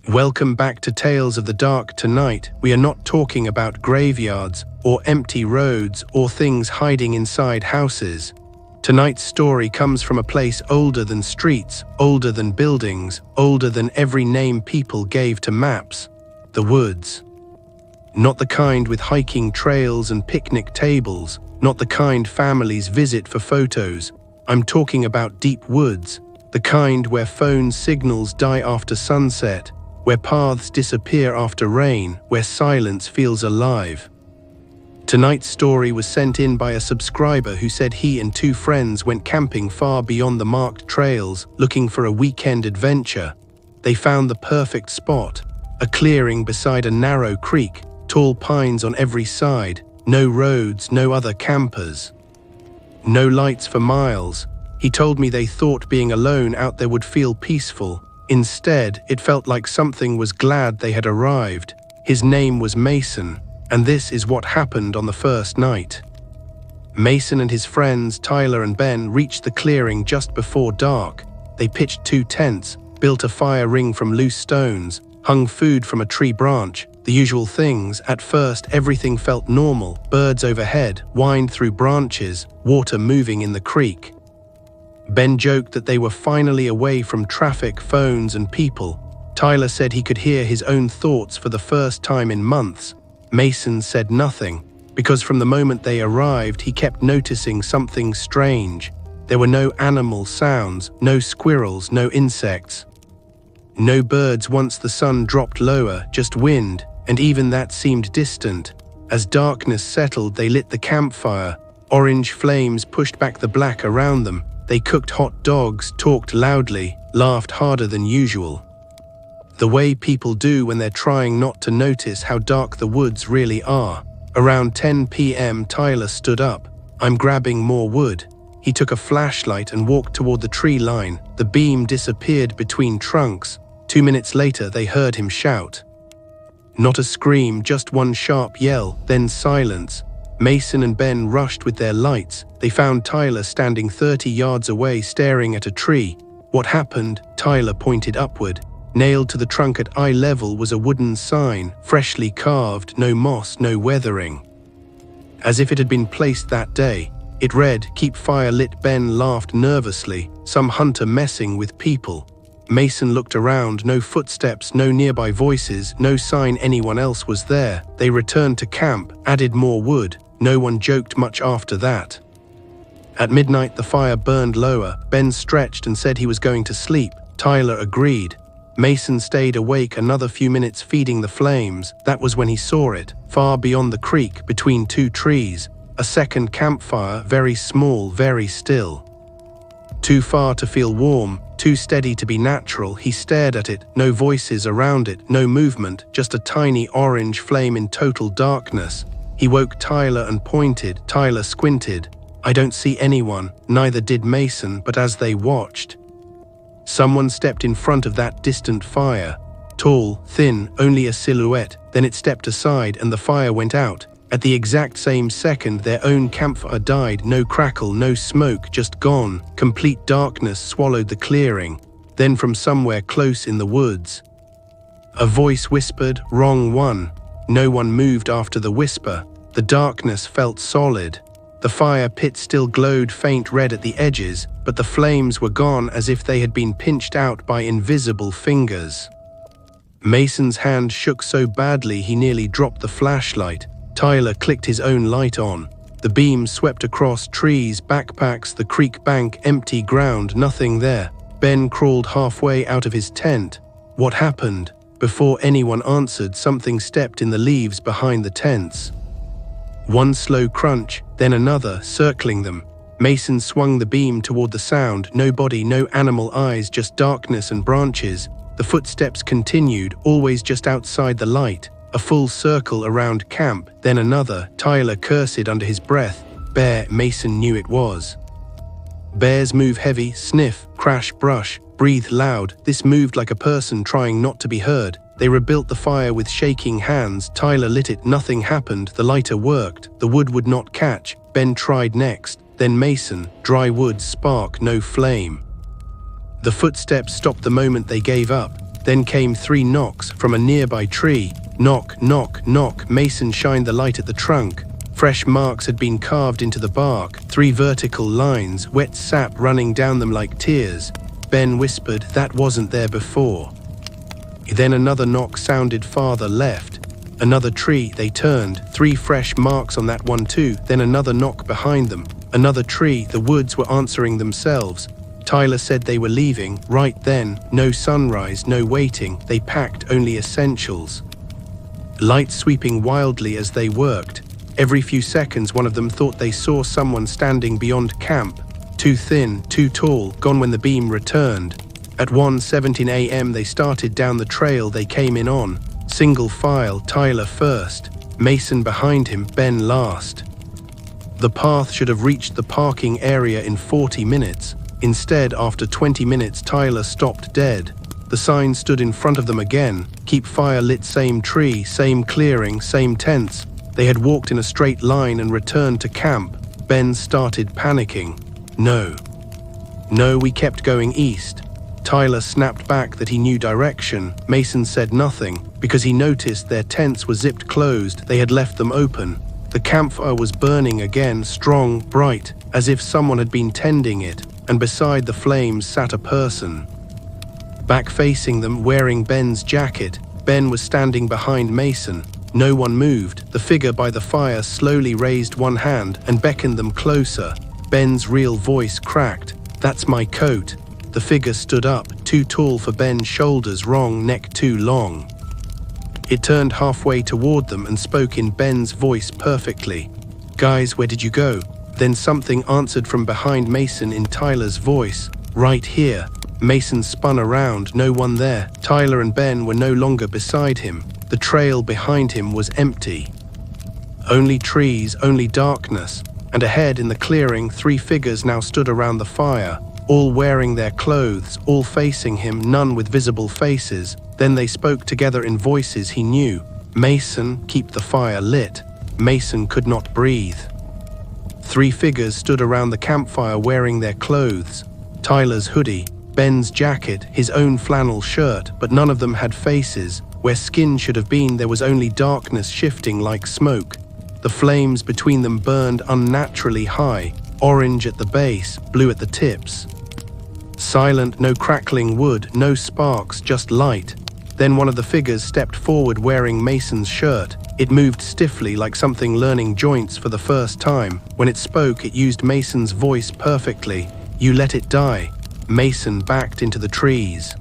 Welcome back to Tales of the Dark. Tonight, we are not talking about graveyards or empty roads or things hiding inside houses. Tonight's story comes from a place older than streets, older than buildings, older than every name people gave to maps. The woods. Not the kind with hiking trails and picnic tables, not the kind families visit for photos. I'm talking about deep woods, the kind where phone signals die after sunset, where paths disappear after rain, where silence feels alive. Tonight's story was sent in by a subscriber who said he and two friends went camping far beyond the marked trails, looking for a weekend adventure. They found the perfect spot, a clearing beside a narrow creek, tall pines on every side, no roads, no other campers. No lights for miles. He told me they thought being alone out there would feel peaceful. Instead, it felt like something was glad they had arrived. His name was Mason, and this is what happened on the first night. Mason and his friends, Tyler and Ben, reached the clearing just before dark. They pitched 2 tents, built a fire ring from loose stones, hung food from a tree branch, the usual things. At first, everything felt normal. Birds overhead whined through branches, water moving in the creek. Ben joked that they were finally away from traffic, phones, and people. Tyler said he could hear his own thoughts for the first time in months. Mason said nothing, because from the moment they arrived, he kept noticing something strange. There were no animal sounds, no squirrels, no insects. No birds once the sun dropped lower, just wind, and even that seemed distant. As darkness settled, they lit the campfire. Orange flames pushed back the black around them. They cooked hot dogs, talked loudly, laughed harder than usual. The way people do when they're trying not to notice how dark the woods really are. Around 10 p.m., Tyler stood up. "I'm grabbing more wood." He took a flashlight and walked toward the tree line. The beam disappeared between trunks. 2 minutes later, they heard him shout. Not a scream, just one sharp yell, then silence. Mason and Ben rushed with their lights. They found Tyler standing 30 yards away, staring at a tree. "What happened?" Tyler pointed upward. Nailed to the trunk at eye level was a wooden sign, freshly carved, no moss, no weathering. As if it had been placed that day. It read, "Keep fire lit." Ben laughed nervously. Some hunter messing with people. Mason looked around, no footsteps, no nearby voices, no sign anyone else was there. They returned to camp, added more wood. No one joked much after that. At midnight, the fire burned lower. Ben stretched and said he was going to sleep. Tyler agreed. Mason stayed awake another few minutes, feeding the flames. That was when he saw it, far beyond the creek, between 2 trees. A second campfire, very small, very still. Too far to feel warm, too steady to be natural. He stared at it, no voices around it, no movement, just a tiny orange flame in total darkness. He woke Tyler and pointed. Tyler squinted. "I don't see anyone." Neither did Mason, but as they watched, someone stepped in front of that distant fire. Tall, thin, only a silhouette. Then it stepped aside and the fire went out. At the exact same second, their own campfire died. No crackle, no smoke, just gone. Complete darkness swallowed the clearing. Then from somewhere close in the woods, a voice whispered, "Wrong one." No one moved after the whisper. The darkness felt solid. The fire pit still glowed faint red at the edges, but the flames were gone, as if they had been pinched out by invisible fingers. Mason's hand shook so badly he nearly dropped the flashlight. Tyler clicked his own light on. The beam swept across trees, backpacks, the creek bank, empty ground, nothing there. Ben crawled halfway out of his tent. What happened? Before anyone answered, something stepped in the leaves behind the tents. One slow crunch, then another, circling them. Mason swung the beam toward the sound. No body, no animal eyes, just darkness and branches. The footsteps continued, always just outside the light. A full circle around camp, then another. Tyler cursed under his breath. Bear, Mason knew it was. Bears move heavy, sniff, crash, brush, breathe loud. This moved like a person trying not to be heard. They rebuilt the fire with shaking hands. Tyler lit it. Nothing happened. The lighter worked. The wood would not catch. Ben tried next. Then Mason. Dry wood, spark, no flame. The footsteps stopped the moment they gave up. Then came 3 knocks from a nearby tree. Knock, knock, knock. Mason shined the light at the trunk. Fresh marks had been carved into the bark, 3 vertical lines, wet sap running down them like tears. Ben whispered, "That wasn't there before." Then another knock sounded farther left. Another tree, they turned, 3 fresh marks on that one too. Then another knock behind them. Another tree, the woods were answering themselves. Tyler said they were leaving, right then. No sunrise, no waiting, they packed only essentials. Lights sweeping wildly as they worked. Every few seconds one of them thought they saw someone standing beyond camp. Too thin, too tall, gone when the beam returned. At 1:17 a.m. they started down the trail they came in on. Single file, Tyler first, Mason behind him, Ben last. The path should have reached the parking area in 40 minutes. Instead, after 20 minutes, Tyler stopped dead. The sign stood in front of them again. Keep fire lit, same tree, same clearing, same tents. They had walked in a straight line and returned to camp. Ben started panicking. No, we kept going east. Tyler snapped back that he knew direction. Mason said nothing, because he noticed their tents were zipped closed. They had left them open. The campfire was burning again, strong, bright, as if someone had been tending it, and beside the flames sat a person. Back facing them, wearing Ben's jacket, Ben was standing behind Mason. No one moved. The figure by the fire slowly raised one hand and beckoned them closer. Ben's real voice cracked. "That's my coat." The figure stood up, too tall for Ben's shoulders, wrong neck too long. It turned halfway toward them and spoke in Ben's voice perfectly. "Guys, where did you go?" Then something answered from behind Mason in Tyler's voice. "Right here." Mason spun around, no one there. Tyler and Ben were no longer beside him. The trail behind him was empty. Only trees, only darkness. And ahead in the clearing, 3 figures now stood around the fire, all wearing their clothes, all facing him, none with visible faces. Then they spoke together in voices he knew. "Mason, keep the fire lit." Mason could not breathe. 3 figures stood around the campfire wearing their clothes. Tyler's hoodie, Ben's jacket, his own flannel shirt, but none of them had faces. Where skin should have been, there was only darkness shifting like smoke. The flames between them burned unnaturally high, orange at the base, blue at the tips. Silent, no crackling wood, no sparks, just light. Then one of the figures stepped forward wearing Mason's shirt. It moved stiffly like something learning joints for the first time. When it spoke, it used Mason's voice perfectly. "You let it die." Mason backed into the trees.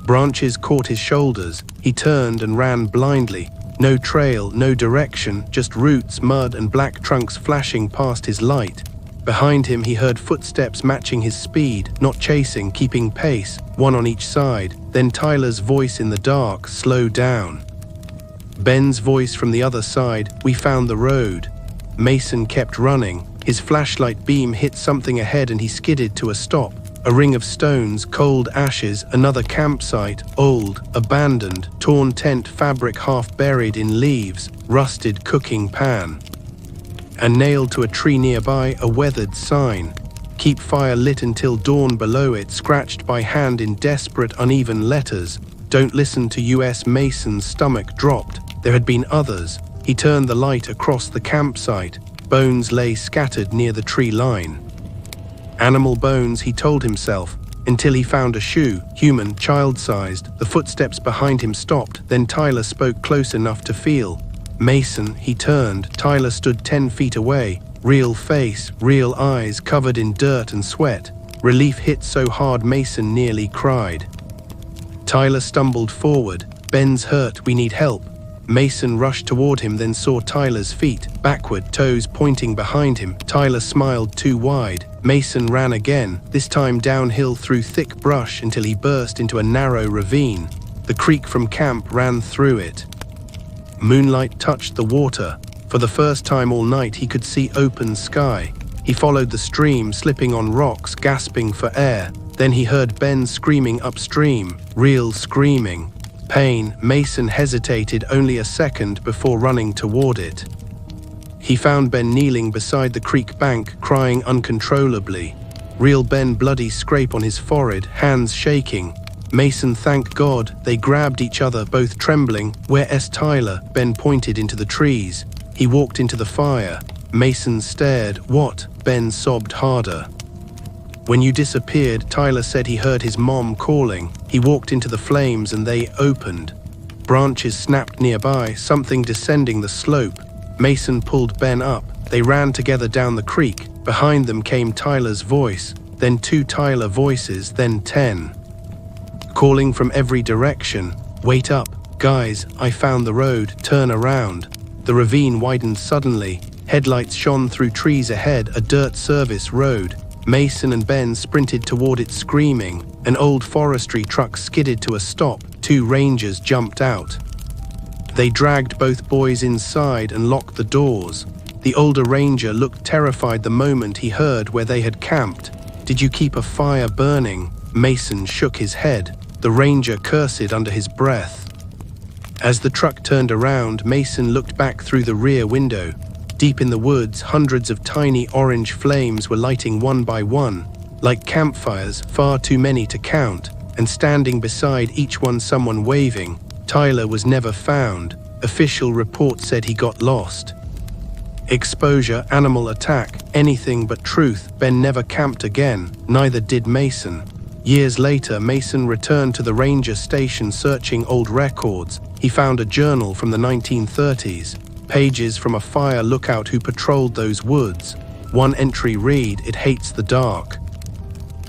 Branches caught his shoulders. He turned and ran blindly. No trail, no direction, just roots, mud, and black trunks flashing past his light. Behind him, he heard footsteps matching his speed, not chasing, keeping pace, one on each side. Then Tyler's voice in the dark, "Slow down." Ben's voice from the other side, "We found the road." Mason kept running. His flashlight beam hit something ahead and he skidded to a stop. A ring of stones, cold ashes, another campsite, old, abandoned, torn tent fabric half buried in leaves, rusted cooking pan. And nailed to a tree nearby, a weathered sign. "Keep fire lit until dawn." Below it, scratched by hand in desperate, uneven letters. "Don't listen to US." Mason's stomach dropped. There had been others. He turned the light across the campsite. Bones lay scattered near the tree line. Animal bones, he told himself, until he found a shoe, human, child-sized. The footsteps behind him stopped, then Tyler spoke close enough to feel. "Mason," he turned. Tyler stood 10 feet away. Real face, real eyes covered in dirt and sweat. Relief hit so hard Mason nearly cried. Tyler stumbled forward. "Ben's hurt, we need help." Mason rushed toward him, then saw Tyler's feet, backward, toes pointing behind him. Tyler smiled too wide. Mason ran again, this time downhill through thick brush until he burst into a narrow ravine. The creek from camp ran through it. Moonlight touched the water. For the first time all night he could see open sky. He followed the stream, slipping on rocks, gasping for air. Then he heard Ben screaming upstream, real screaming. Pain. Mason hesitated only a second before running toward it. He found Ben kneeling beside the creek bank, crying uncontrollably. Real Ben, bloody scrape on his forehead, hands shaking. Mason thanked God. They grabbed each other, both trembling. "Where's Tyler?" Ben pointed into the trees. "He walked into the fire." Mason stared. "What?" Ben sobbed harder. "When you disappeared," Tyler said he heard his mom calling. "He walked into the flames and they opened." Branches snapped nearby, something descending the slope. Mason pulled Ben up. They ran together down the creek. Behind them came Tyler's voice, then 2 Tyler voices, then 10. Calling from every direction. "Wait up, guys, I found the road, turn around." The ravine widened suddenly. Headlights shone through trees ahead, a dirt service road. Mason and Ben sprinted toward it screaming. An old forestry truck skidded to a stop. 2 rangers jumped out. They dragged both boys inside and locked the doors. The older ranger looked terrified the moment he heard where they had camped. "Did you keep a fire burning?" Mason shook his head. The ranger cursed under his breath. As the truck turned around, Mason looked back through the rear window. Deep in the woods, hundreds of tiny orange flames were lighting one by one, like campfires, far too many to count, and standing beside each one someone waving. Tyler was never found. Official report said he got lost. Exposure, animal attack, anything but truth. Ben never camped again, neither did Mason. Years later, Mason returned to the ranger station searching old records. He found a journal from the 1930s, pages from a fire lookout who patrolled those woods. One entry read, "It hates the dark.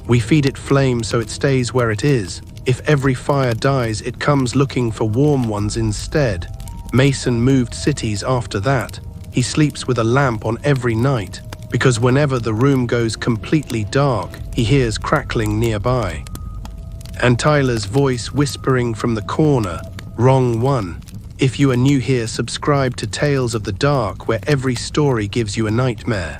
We feed it flame so it stays where it is. If every fire dies, it comes looking for warm ones instead." Mason moved cities after that. He sleeps with a lamp on every night, because whenever the room goes completely dark, he hears crackling nearby. And Tyler's voice whispering from the corner, "Wrong one." If you are new here, subscribe to Tales of the Dark, where every story gives you a nightmare.